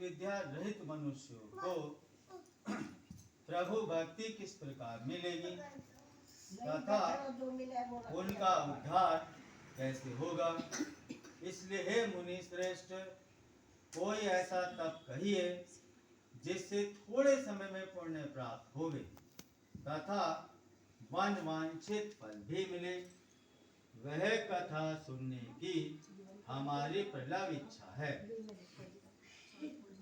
विद्या रहित मनुष्यों को प्रभु भक्ति किस प्रकार मिलेगी तथा उनका उद्धार कैसे होगा। इसलिए हे मुनि श्रेष्ठ, कोई ऐसा तप कहिए जिससे थोड़े समय में पुण्य प्राप्त होवे तथा मन वांछित फल भी मिले। वह कथा सुनने की हमारी प्रबल इच्छा है।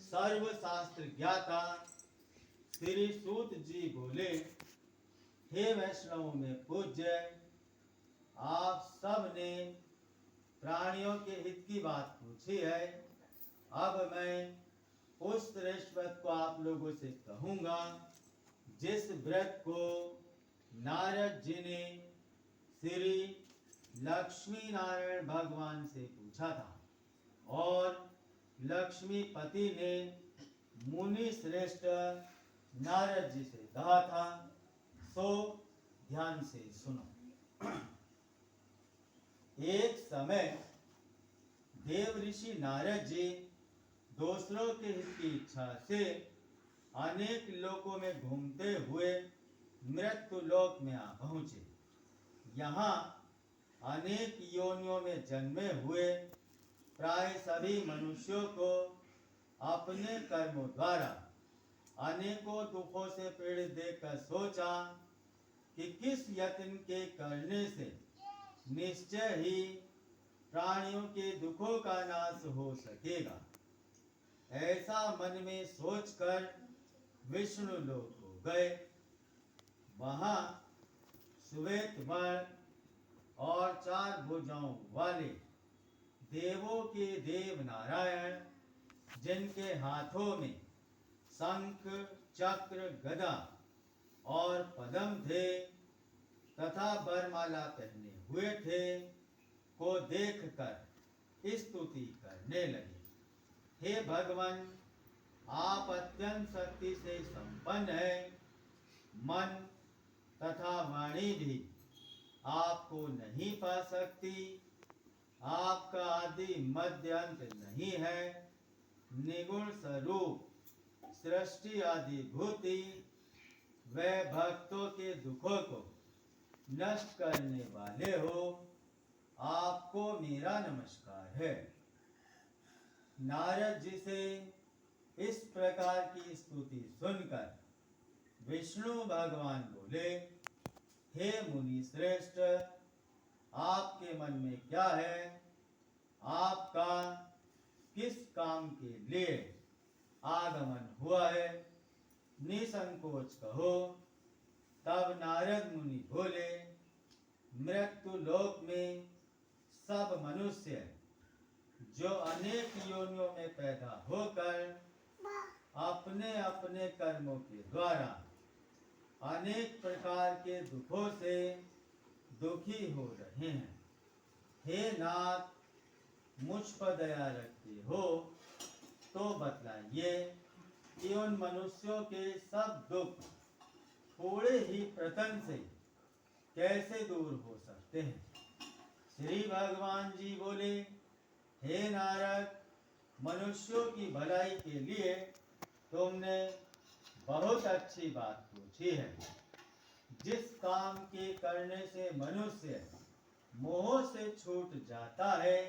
सर्व शास्त्र ज्ञाता श्री सूत जी बोले, हे वैष्णव में पूज्य, आप सब ने प्राणियों के हित की बात पूछी है। अब मैं उस श्रेष्ठ व्रत को आप लोगों से कहूंगा जिस व्रत को नारद जी ने श्री लक्ष्मी नारायण भगवान से पूछा था और लक्ष्मीपति ने मुनि श्रेष्ठ नारद जी से कहा था। सो ध्यान से सुनो। एक समय देव ऋषि नारद जी दूसरों के हित की इच्छा से अनेक लोकों में घूमते हुए मृत्यु लोक में आ पहुंचे। यहाँ अनेक योनियों में जन्मे हुए प्राय सभी मनुष्यों को अपने कर्मों द्वारा अनेकों दुखों से पीड़ित देखकर सोचा कि किस यत्न के करने से निश्चय ही प्राणियों के दुखों का नाश हो सकेगा। ऐसा मन में सोचकर विष्णु लोक को गए। वहां श्वेत वर्ण और 4 भुजाओं वाले देवों के देव नारायण, जिनके हाथों में शंख चक्र गदा और पद्म थे तथा वरमाला पहने हुए थे, को देखकर स्तुति करने लगे। हे भगवान, आप अत्यंत शक्ति से संपन्न हैं। मन तथा वाणी भी आपको नहीं पा सकती। आपका आदि मध्य अंत नहीं है। निगुण स्वरूप सृष्टि आदि भूति वह भक्तों के दुखों को नष्ट करने वाले हो। आपको मेरा नमस्कार है। नारद जी से इस प्रकार की स्तुति सुनकर विष्णु भगवान बोले, हे मुनि श्रेष्ठ, आपके मन में क्या है? आपका किस काम के लिए आगमन हुआ है? निसंकोच कहो। तब नारद मुनि बोले, मृत्यु लोक में सब मनुष्य जो अनेक योनियों में पैदा होकर अपने अपने कर्मों के द्वारा अनेक प्रकार के दुखों से दुखी हो रहे हैं। हे नाथ, मुझ पर दया रखते हो तो बतलाइए कि उन मनुष्यों के सब दुख थोड़े ही प्रतन से कैसे दूर हो सकते हैं। श्री भगवान जी बोले, हे नारद, मनुष्यों की भलाई के लिए तुमने बहुत अच्छी बात पूछी है। जिस काम के करने से मनुष्य मोह से छूट जाता है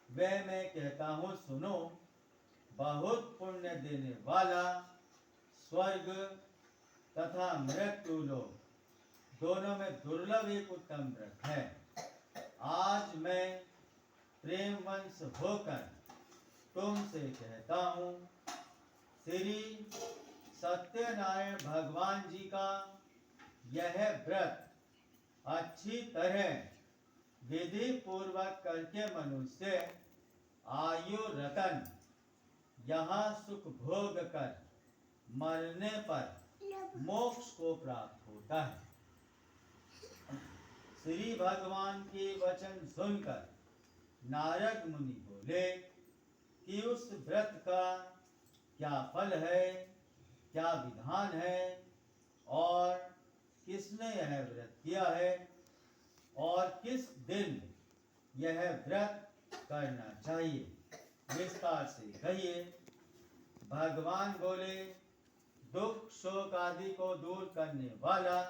वह मैं कहता हूँ सुनो। बहुत पुण्य देने वाला स्वर्ग तथा मृत्यु लोक दोनों में दुर्लभ एक उत्तम व्रत है। आज मैं प्रेम वंश होकर तुमसे कहता हूँ, श्री सत्यनारायण भगवान जी का यह व्रत अच्छी तरह विधि पूर्वक करके मनुष्य आयु रतन यहाँ सुख भोग कर मरने पर मोक्ष को प्राप्त होता है। श्री भगवान के वचन सुनकर नारद मुनि बोले कि उस व्रत का क्या फल है, क्या विधान है और किसने यह व्रत किया है और किस दिन यह व्रत करना चाहिए, विस्तार से कहिए। भगवान बोले, दुख शोक आदि को दूर करने वाला,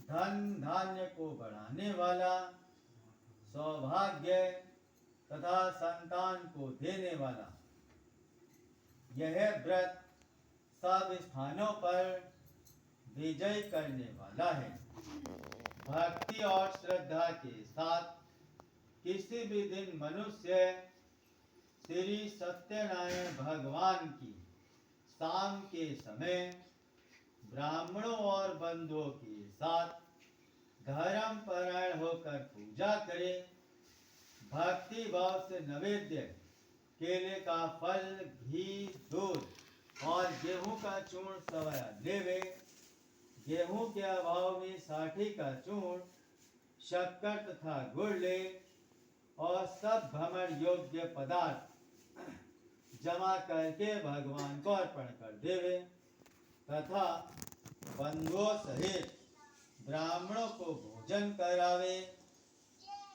धन धान्य को बढ़ाने वाला, सौभाग्य तथा संतान को देने वाला, यह व्रत सब स्थानों पर विजय करने वाला है। भक्ति और श्रद्धा के साथ किसी भी दिन मनुष्य श्री सत्यनारायण भगवान की शाम के समय ब्राह्मणों और बंधुओं के साथ धर्म परायण होकर पूजा करे, भक्ति भाव से नैवेद्य केले का फल, घी, दूध और गेहूं का चूर्ण सवया लेवे, गेहूं के अभाव में साठी का चूर्ण, शक्कर तथा गुड़ ले और सब भ्रमण योग्य पदार्थ जमा करके भगवान को अर्पण कर देवे तथा बंधुओं सहित ब्राह्मणों को भोजन करावे,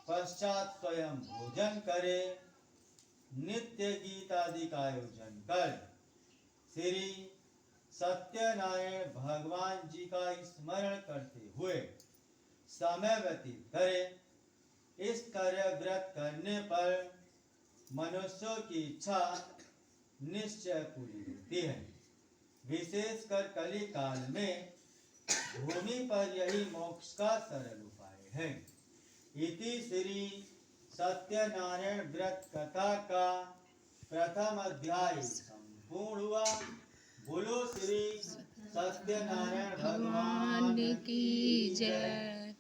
पश्चात स्वयं भोजन करे, नित्य गीत आदि का आयोजन कर श्री सत्यनारायण भगवान जी का स्मरण करते हुए समय व्यतीत करे। इस तरह व्रत करने पर मनुष्यों की इच्छा निश्चय पूरी होती है। विशेषकर कली काल में भूमि पर यही मोक्ष का सरल उपाय है। इति श्री सत्यनारायण व्रत कथा का प्रथम अध्याय संपूर्ण हुआ। बोलो श्री सत्यनारायण भगवान की जय।